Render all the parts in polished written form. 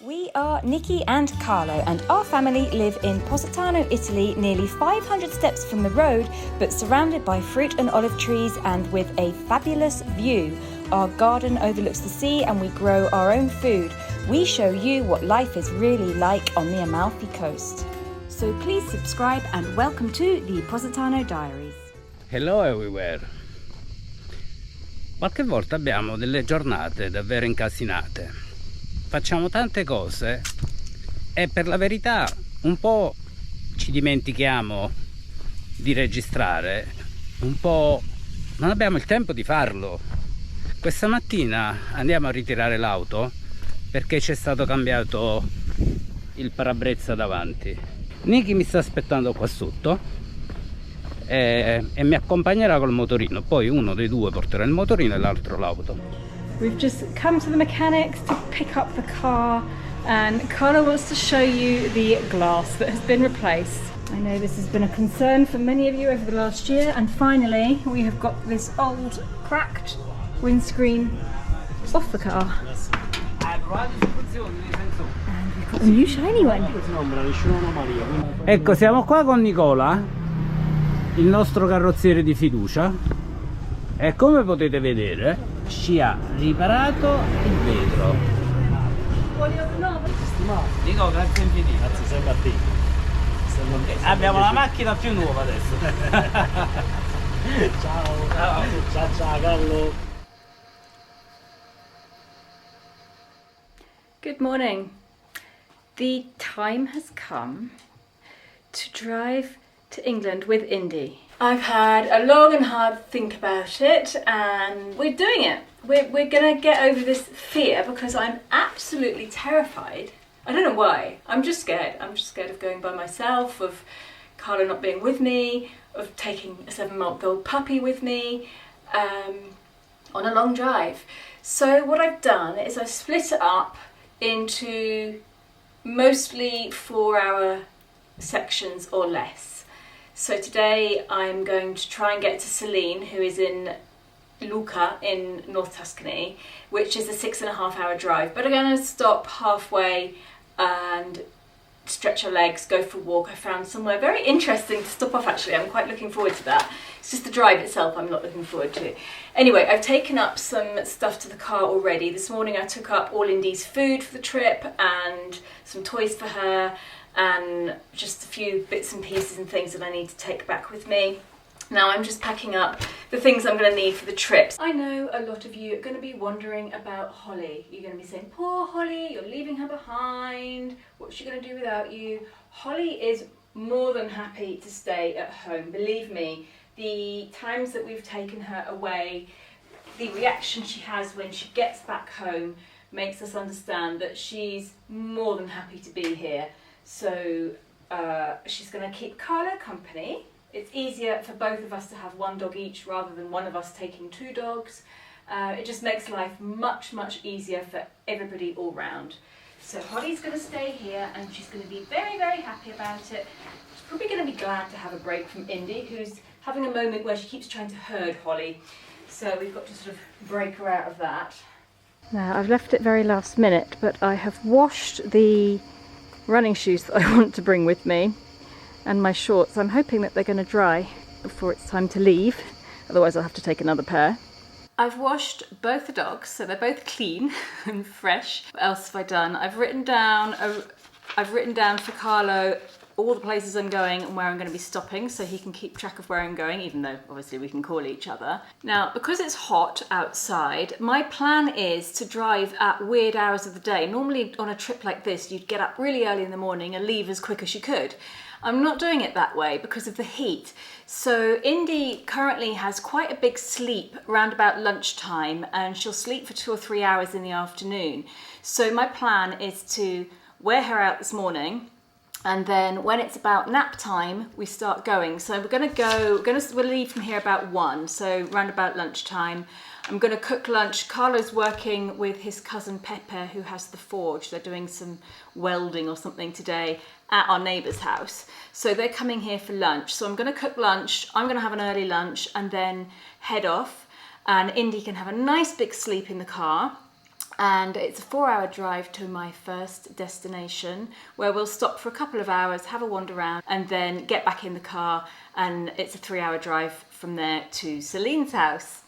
We are Nicki and Carlo, and our family live in Positano, Italy, nearly 500 steps from the road, but surrounded by fruit and olive trees and with a fabulous view. Our garden overlooks the sea and we grow our own food. We show you what life is really like on the Amalfi Coast. So please subscribe and welcome to the Positano Diaries. Hello everywhere. Qualche volta abbiamo delle giornate davvero incasinate. Facciamo tante cose e per la verità un po' ci dimentichiamo di registrare, un po' non abbiamo il tempo di farlo. Questa mattina andiamo a ritirare l'auto perché c'è stato cambiato il parabrezza davanti. Nicki mi sta aspettando qua sotto e mi accompagnerà col motorino, poi uno dei due porterà il motorino e l'altro l'auto. We've just come to the mechanics to pick up the car, and Carlo wants to show you the glass that has been replaced. I know this has been a concern for many of you over the last year, and finally we have got this old cracked windscreen off the car. And we've got a new shiny one. Ecco, siamo qua con Nicola, il nostro carrozziere di fiducia, e come potete vedere ci ha riparato il vetro. Dico grazie infinito. Grazie sempre a te. Abbiamo la macchina più nuova adesso. Ciao. Ciao Carlo. Good morning. The time has come to drive to England with Indy. I've had a long and hard think about it, and we're doing it. We're gonna get over this fear because I'm absolutely terrified. I don't know why. I'm just scared. I'm just scared of going by myself, of Carlo not being with me, of taking a 7-month-old puppy with me on a long drive. So what I've done is I've split it up into mostly 4-hour sections or less. So today I'm going to try and get to Celine, who is in Lucca in North Tuscany, which is a 6.5-hour drive. But I'm going to stop halfway and stretch our legs, go for a walk. I found somewhere very interesting to stop off actually. I'm quite looking forward to that. It's just the drive itself I'm not looking forward to. Anyway, I've taken up some stuff to the car already. This morning I took up all Indy's food for the trip and some toys for her, and just a few bits and pieces and things that I need to take back with me. Now I'm just packing up the things I'm going to need for the trips. I know a lot of you are going to be wondering about Holly. You're going to be saying, poor Holly, you're leaving her behind. What's she going to do without you? Holly is more than happy to stay at home. Believe me, the times that we've taken her away, the reaction she has when she gets back home makes us understand that she's more than happy to be here. So she's going to keep Carlo company. It's easier for both of us to have one dog each rather than one of us taking 2 dogs. It just makes life much, much easier for everybody all round. So Holly's going to stay here and she's going to be very, very happy about it. She's probably going to be glad to have a break from Indy, who's having a moment where she keeps trying to herd Holly. So we've got to sort of break her out of that. Now I've left it very last minute, but I have washed the running shoes that I want to bring with me and my shorts. I'm hoping that they're going to dry before it's time to leave, otherwise I'll have to take another pair. I've washed both the dogs, so they're both clean and fresh. What else have I done? I've written down for Carlo all the places I'm going and where I'm going to be stopping, so he can keep track of where I'm going, even though obviously we can call each other. Now, because it's hot outside, my plan is to drive at weird hours of the day. Normally on a trip like this, you'd get up really early in the morning and leave as quick as you could. I'm not doing it that way because of the heat. So Indy currently has quite a big sleep around about lunchtime, and she'll sleep for 2 or 3 hours in the afternoon. So my plan is to wear her out this morning, and then when it's about nap time, we start going. So we'll leave from here about 1, so round about lunchtime. I'm going to cook lunch. Carlo's working with his cousin Pepe, who has the forge. They're doing some welding or something today at our neighbour's house. So they're coming here for lunch. So I'm going to cook lunch. I'm going to have an early lunch and then head off. And Indy can have a nice big sleep in the car. and it's a 4-hour drive to my first destination, where we'll stop for a couple of hours, have a wander around, and then get back in the car, and it's a 3-hour drive from there to Celine's house.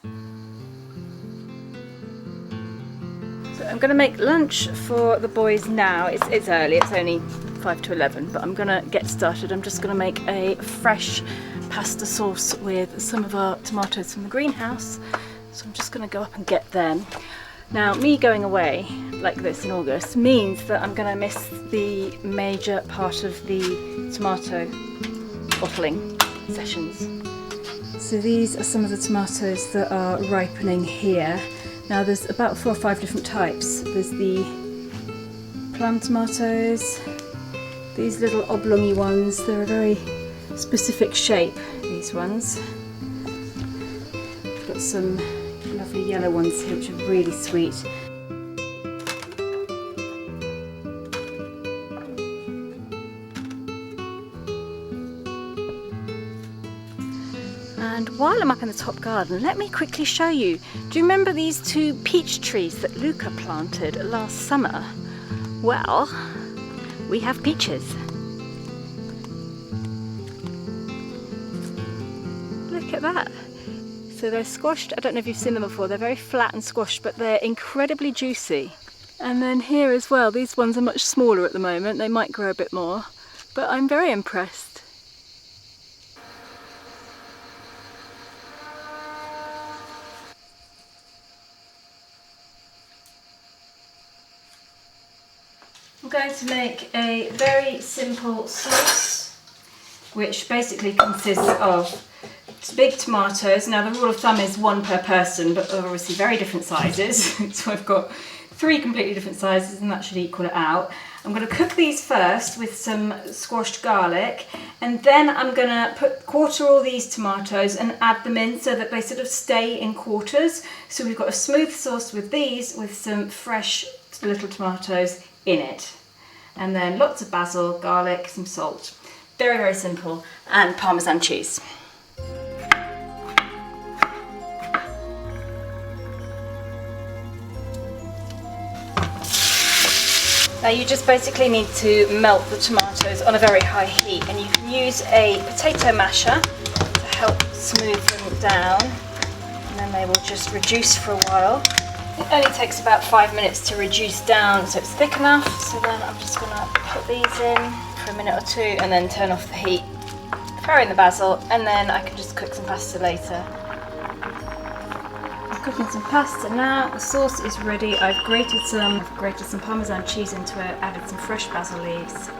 So I'm going to make lunch for the boys now. It's early, it's only 5 to 11, but I'm going to get started. I'm just going to make a fresh pasta sauce with some of our tomatoes from the greenhouse. So I'm just going to go up and get them. Now, me going away like this in August means that I'm going to miss the major part of the tomato bottling sessions. So these are some of the tomatoes that are ripening here. Now there's about 4 or 5 different types. There's the plum tomatoes, these little oblongy ones, they're a very specific shape, these ones. Got some lovely yellow ones here which are really sweet. And while I'm up in the top garden, let me quickly show you. Do you remember these 2 peach trees that Lucca planted last summer? Well, we have peaches. Look at that. So they're squashed. I don't know if you've seen them before. They're very flat and squashed, but they're incredibly juicy. And then here as well, these ones are much smaller at the moment. They might grow a bit more, but I'm very impressed. I'm going to make a very simple sauce, which basically consists of big tomatoes. Now the rule of thumb is 1 per person, but they're obviously very different sizes. So I've got 3 completely different sizes, and that should equal it out. I'm going to cook these first with some squashed garlic, and then I'm going to quarter all these tomatoes and add them in so that they sort of stay in quarters. So we've got a smooth sauce with these, with some fresh little tomatoes in it. And then lots of basil, garlic, some salt. Very, very simple. And Parmesan cheese. Now you just basically need to melt the tomatoes on a very high heat, and you can use a potato masher to help smooth them down, and then they will just reduce for a while. It only takes about 5 minutes to reduce down so it's thick enough. So then I'm just going to put these in for a minute or 2 and then turn off the heat. Throw in the basil, and then I can just cook some pasta later. I'm cooking some pasta now. The sauce is ready. I've grated some Parmesan cheese into it, added some fresh basil leaves.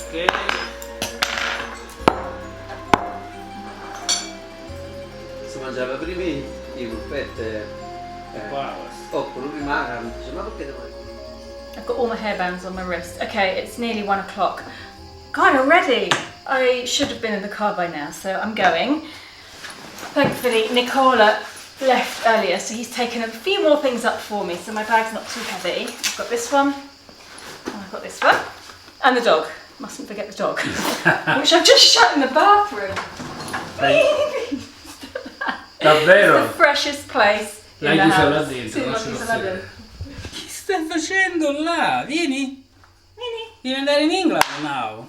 Okay. Mangiava prima i polpette quello prima dice ma perché devo. I've got all my hairbands on my wrist. Okay, it's nearly 1 o'clock. God, already! I should have been in the car by now, so I'm going. Thankfully, Nicola left earlier, so he's taken a few more things up for me, so my bag's not too heavy. I've got this one, and I've got this one, and the dog. Mustn't forget the dog, which I've just shut in the bathroom. Davvero? It's the freshest place in the house. Sì, che stai facendo là? Vieni? Devi andare in England now.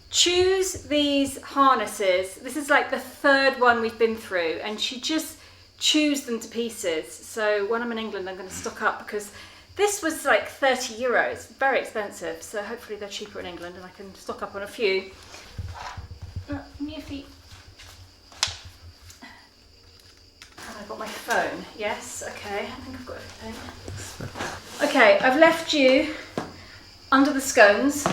Choose these harnesses. This is like the 3rd one we've been through, and she just chews them to pieces. So when I'm in England, I'm going to stock up, because this was like €30, very expensive. So hopefully they're cheaper in England, and I can stock up on a few. Give me your feet. I've got my phone. Yes, okay, I think I've got everything. Okay, I've left you under the scones.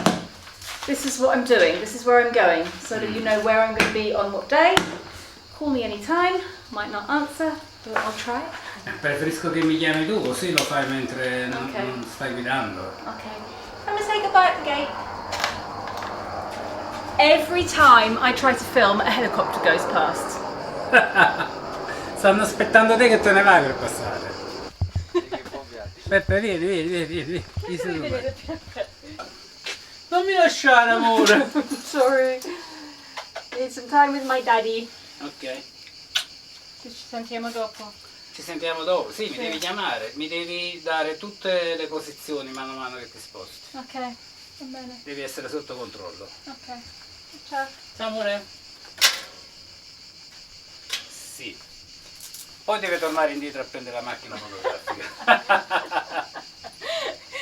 This is what I'm doing, this is where I'm going, so that you know where I'm going to be on what day. Call me anytime, might not answer, but I'll try. Preferisco che mi chiami tu, così lo fai mentre non stai guidando. Okay. I'm going to say goodbye at the gate. Every time I try to film, a helicopter goes past. Stanno aspettando te che te ne vai per passare. Aspetta, vieni. Non mi lasciare, amore. Sorry. Need some time with my daddy. Ok. Ci sentiamo dopo. Ci sentiamo dopo. Sì, mi devi chiamare, mi devi dare tutte le posizioni mano a mano che ti sposti. Ok, va bene. Devi essere sotto controllo. Ok. Ciao. Ciao amore. Sì. Poi deve tornare indietro a prendere la macchina fotografica.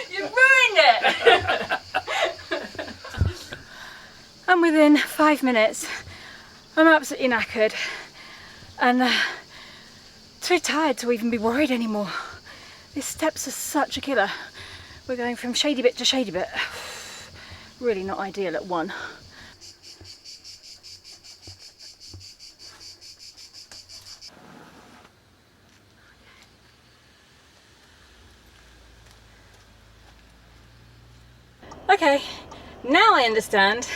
You ruined it! And within 5 minutes, I'm absolutely knackered and too tired to even be worried anymore. These steps are such a killer. We're going from shady bit to shady bit. Really not ideal at one. Okay, now I understand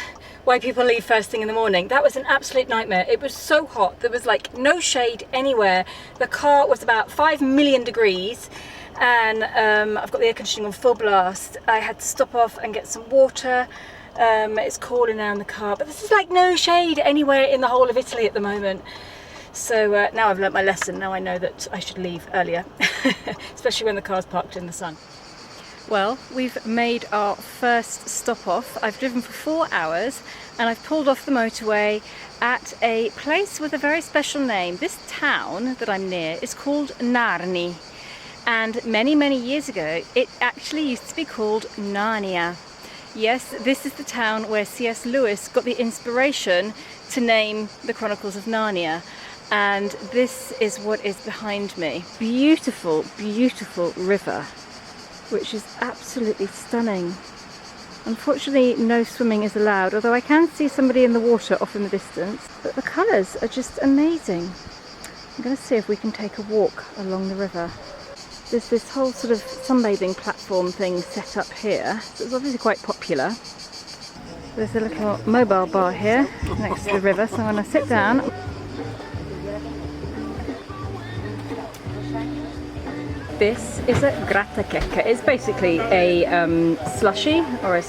why people leave first thing in the morning. That was an absolute nightmare. It was so hot. There was like no shade anywhere. The car was about 5 million degrees and I've got the air conditioning on full blast. I had to stop off and get some water. It's cooler now in the car, but this is like no shade anywhere in the whole of Italy at the moment. So now I've learnt my lesson. Now I know that I should leave earlier, especially when the car's parked in the sun. Well, we've made our first stop off. I've driven for 4 hours and I've pulled off the motorway at a place with a very special name. This town that I'm near is called Narni, and many years ago it actually used to be called Narnia. Yes, this is the town where C.S. Lewis got the inspiration to name the Chronicles of Narnia, and this is what is behind me. Beautiful, beautiful river, which is absolutely stunning. Unfortunately, no swimming is allowed, although I can see somebody in the water off in the distance. But the colours are just amazing. I'm going to see if we can take a walk along the river. There's this whole sort of sunbathing platform thing set up here, so it's obviously quite popular. There's a little mobile bar here next to the river, so I'm going to sit down. This is a grattacheca. It's basically a slushy or a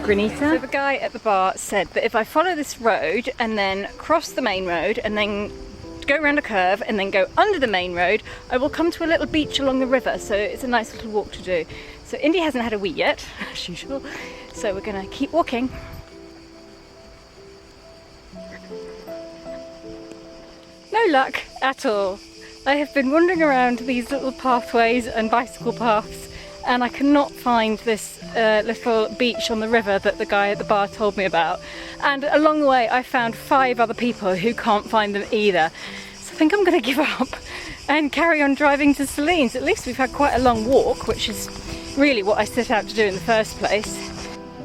granita. So the guy at the bar said that if I follow this road and then cross the main road and then go around a curve and then go under the main road, I will come to a little beach along the river, so it's a nice little walk to do. So Indy hasn't had a wee yet, as usual, so we're going to keep walking. No luck at all. I have been wandering around these little pathways and bicycle paths and I cannot find this little beach on the river that the guy at the bar told me about. And along the way I found 5 other people who can't find them either. So I think I'm going to give up and carry on driving to Celines. At least we've had quite a long walk, which is really what I set out to do in the first place.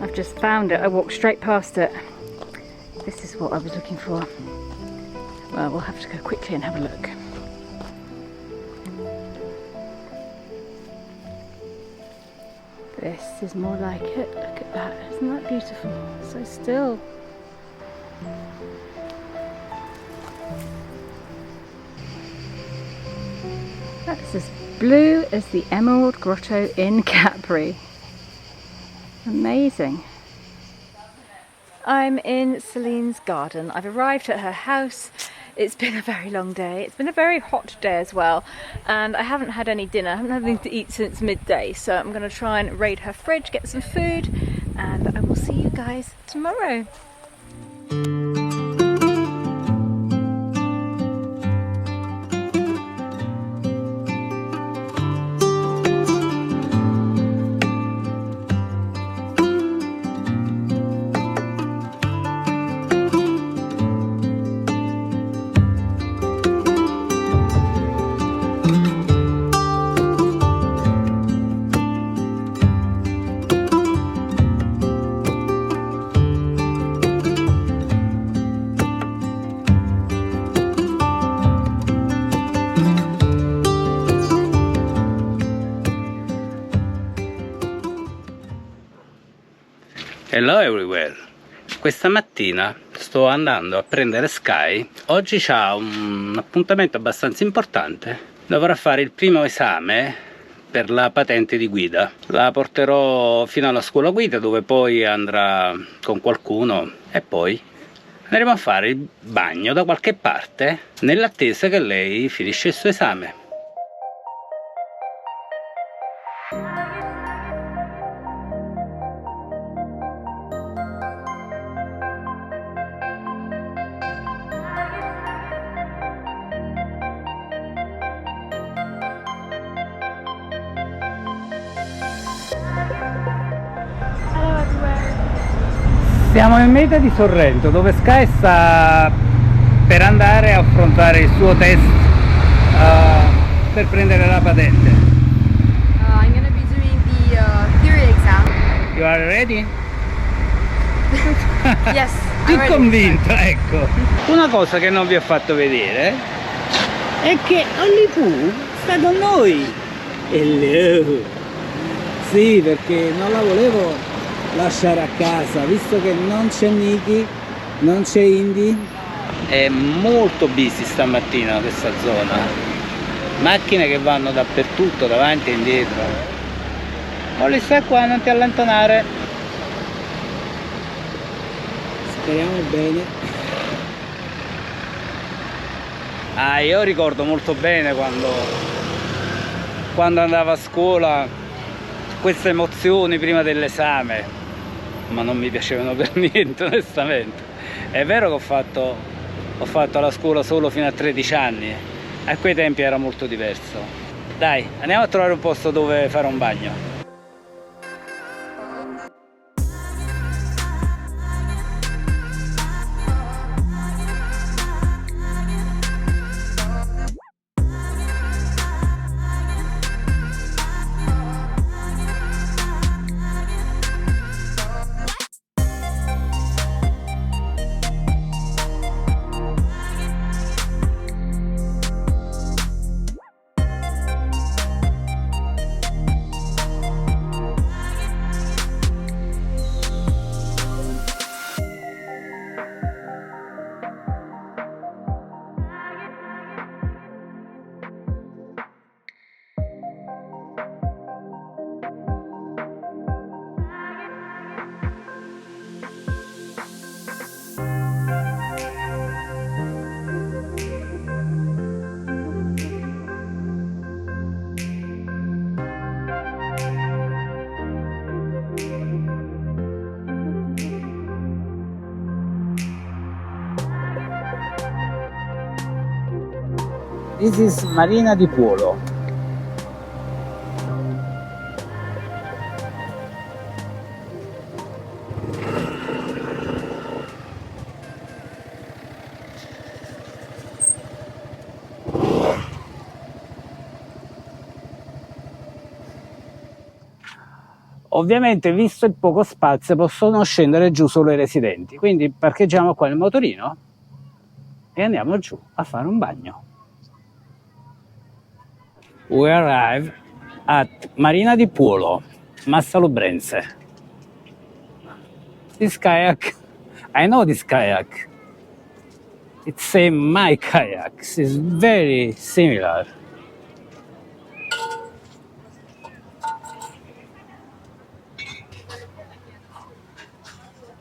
I've just found it. I walked straight past it. This is what I was looking for. Well, we'll have to go quickly and have a look. This is more like it. Look at that. Isn't that beautiful? So still. That's as blue as the Emerald Grotto in Capri. Amazing. I'm in Celine's garden. I've arrived at her house. It's been a very long day. It's been a very hot day as well, and I haven't had any dinner. I haven't had anything to eat since midday, so I'm going to try and raid her fridge, get some food, and I will see you guys tomorrow. Hello everywhere! Questa mattina sto andando a prendere Skye. Oggi c'ha un appuntamento abbastanza importante. Dovrà fare il primo esame per la patente di guida. La porterò fino alla scuola guida, dove poi andrà con qualcuno e poi andremo a fare il bagno da qualche parte nell'attesa che lei finisce il suo esame. Siamo in meta di Sorrento, dove Skye sta per andare a affrontare il suo test per prendere la patente. I'm going to be doing the theory exam. You are ready? Yes. Più convinta, ecco. Una cosa che non vi ho fatto vedere è che Olli Pooh sta con noi. Hello! Sì, perché non la volevo lasciare a casa, visto che non c'è Nicki, non c'è Indy. È molto busy stamattina questa zona, macchine che vanno dappertutto, davanti e indietro. Olli, stai qua, non ti allontanare. Speriamo bene. Io ricordo molto bene quando andavo a scuola, queste emozioni prima dell'esame, ma non mi piacevano per niente, onestamente. È vero che ho fatto la scuola solo fino a 13 anni, a quei tempi era molto diverso. Dai, andiamo a trovare un posto dove fare un bagno. This is Marina di Puolo. Ovviamente, visto il poco spazio, possono scendere giù solo i residenti, quindi parcheggiamo qua il motorino e andiamo giù a fare un bagno. We arrive at Marina di Puolo, Massalubrense. This kayak, I know this kayak. It's same my kayak. It's very similar.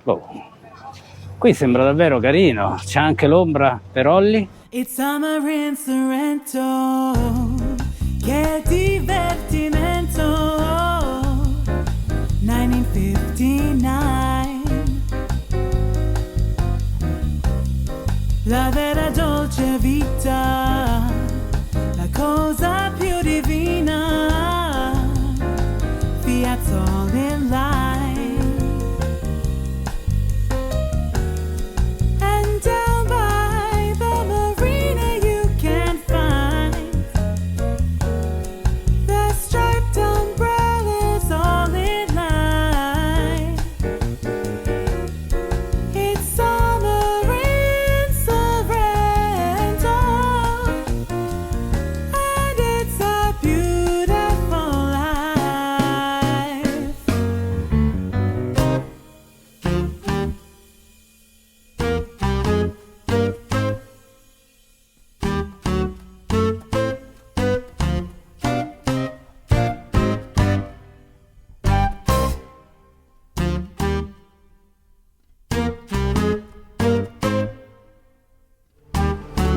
Oh. Qui sembra davvero carino, c'è anche l'ombra per Olli. It's summer in Sorrento, che divertimento. 1959, la vera dolce vita, la cosa più divina, Fiat's all in line. And down by the marina you can find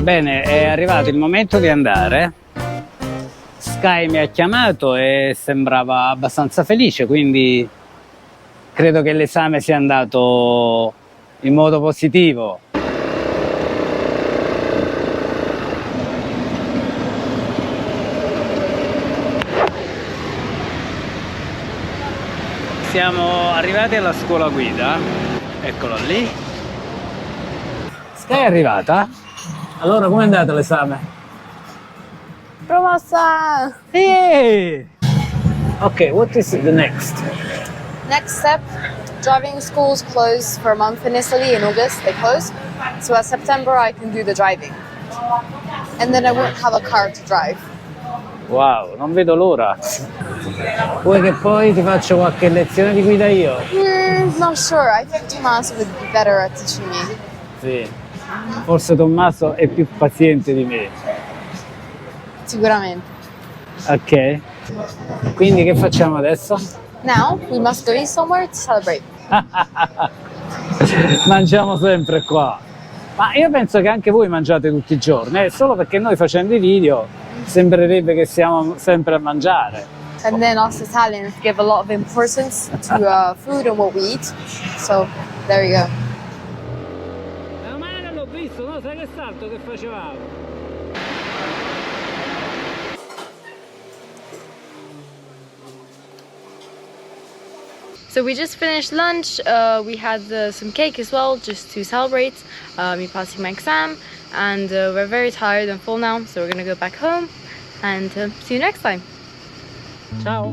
Bene, è arrivato il momento di andare. Skye mi ha chiamato e sembrava abbastanza felice, quindi credo che l'esame sia andato in modo positivo. Siamo arrivati alla scuola guida, eccolo lì. Skye è arrivata? Allora, com'è andato l'esame? Promossa! Sì! Ok, what is the next? Next step, driving schools close for a month in Italy in August, they close. So at September I can do the driving. And then I won't have a car to drive. Wow, non vedo l'ora. Vuoi che poi ti faccio qualche lezione di guida io? Not sure, I think Tommaso would be better at teaching me. Sì. Forse Tommaso è più paziente di me. Sicuramente. Ok. Quindi che facciamo adesso? Now we must go eat somewhere to celebrate. Mangiamo sempre qua. Ma io penso che anche voi mangiate tutti i giorni, solo perché noi facendo i video sembrerebbe che siamo sempre a mangiare. And then us Italians give a lot of importance to food and what we eat. So there you go. Ma non l'ho visto, no? Sai che salto che facevamo? So we just finished lunch. We had some cake as well, just to celebrate me passing my exam. And we're very tired and full now, so we're gonna go back home and see you next time. Ciao!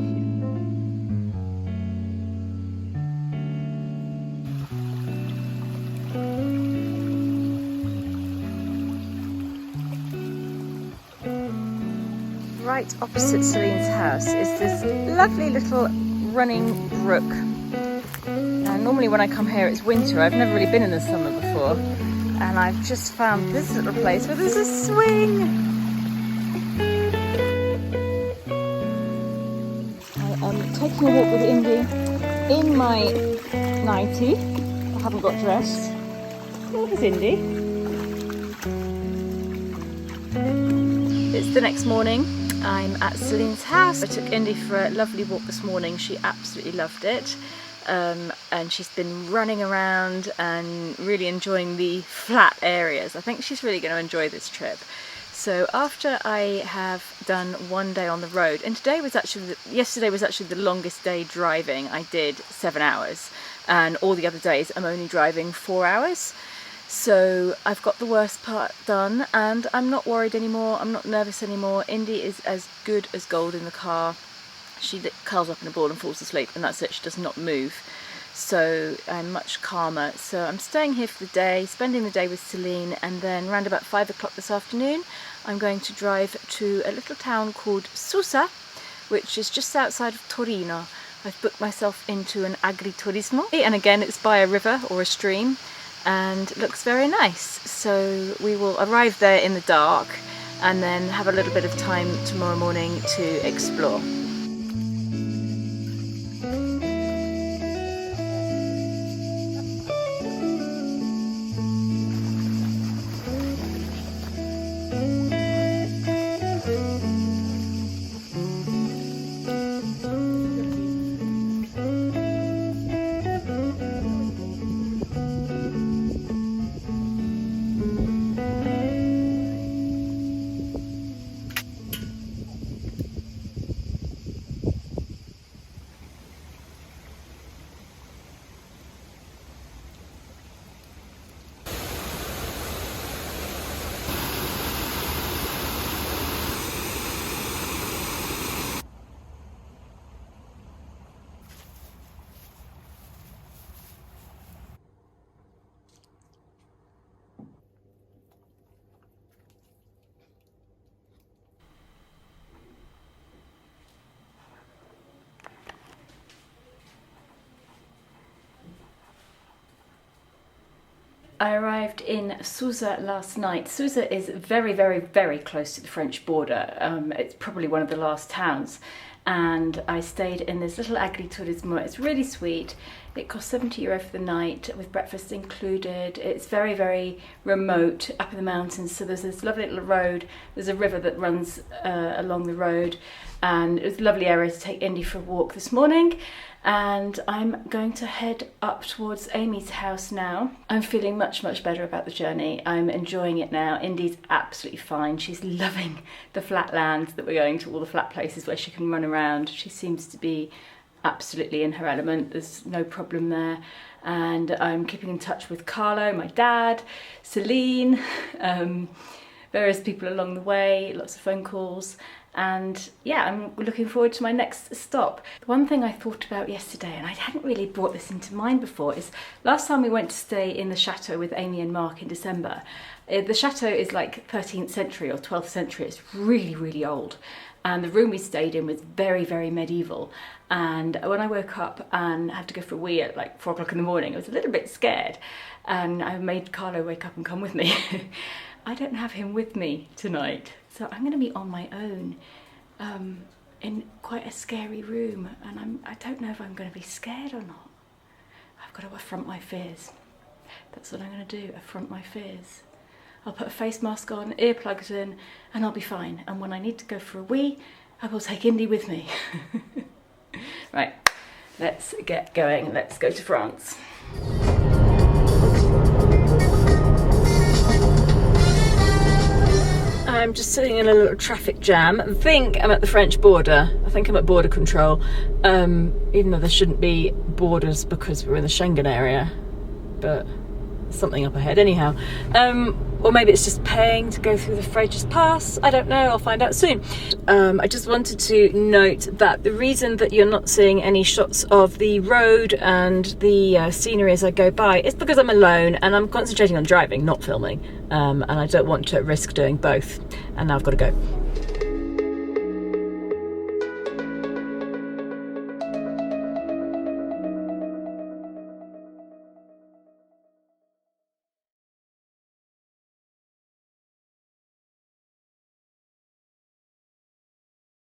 Right opposite Celine's house is this lovely little running brook. And normally when I come here it's winter. I've never really been in the summer before. And I've just found this little place where there's a swing. I am taking a walk with Indy in my nightie. I haven't got dressed. Oh, there's Indy. It's the next morning. I'm at Celine's house. I took Indy for a lovely walk this morning. She absolutely loved it. And she's been running around and really enjoying the flat areas. I think she's really going to enjoy this trip. So after I have done one day on the road, and yesterday was actually the longest day driving. I did 7 hours, and all the other days I'm only driving 4 hours. So I've got the worst part done, and I'm not worried anymore. I'm not nervous anymore. Indy is as good as gold in the car. She curls up in a ball and falls asleep, and that's it. She does not move. So I'm much calmer. So I'm staying here for the day, spending the day with Celine, and then around about 5 o'clock this afternoon I'm going to drive to a little town called Susa, which is just outside of Torino. I've booked myself into an agriturismo, and again it's by a river or a stream, and it looks very nice. So we will arrive there in the dark and then have a little bit of time tomorrow morning to explore. I arrived in Susa last night. Susa is very, very, very close to the French border. It's probably one of the last towns. And I stayed in this little agriturismo. It's really sweet. It cost €70 for the night with breakfast included. It's very, very remote up in the mountains. So there's this lovely little road. There's a river that runs along the road. And it was a lovely area to take Indy for a walk this morning. And I'm going to head up towards Amy's house now. I'm feeling much, much better about the journey. I'm enjoying it now. Indy's absolutely fine. She's loving the flat lands that we're going to, all the flat places where she can run around. She seems to be absolutely in her element. There's no problem there. And I'm keeping in touch with Carlo, my dad, Celine, various people along the way, lots of phone calls. And yeah, I'm looking forward to my next stop. One thing I thought about yesterday, and I hadn't really brought this into mind before, is last time we went to stay in the chateau with Amy and Mark in December. The chateau is like 13th century or 12th century. It's really, really old. And the room we stayed in was very, very medieval. And when I woke up and had to go for a wee at like 4 o'clock in the morning, I was a little bit scared. And I made Carlo wake up and come with me. I don't have him with me tonight. So I'm going to be on my own in quite a scary room, and I don't know if I'm going to be scared or not. I've got to affront my fears. That's what I'm going to do, affront my fears. I'll put a face mask on, earplugs in, and I'll be fine. And when I need to go for a wee, I will take Indy with me. Right, let's get going. Let's go to France. I'm just sitting in a little traffic jam. I think I'm at the French border. I think I'm at border control, even though there shouldn't be borders because we're in the Schengen area, but something up ahead anyhow. Or maybe it's just paying to go through the Frejus pass. I don't know, I'll find out soon. I just wanted to note that the reason that you're not seeing any shots of the road and the scenery as I go by is because I'm alone and I'm concentrating on driving, not filming. And I don't want to risk doing both. And now I've got to go.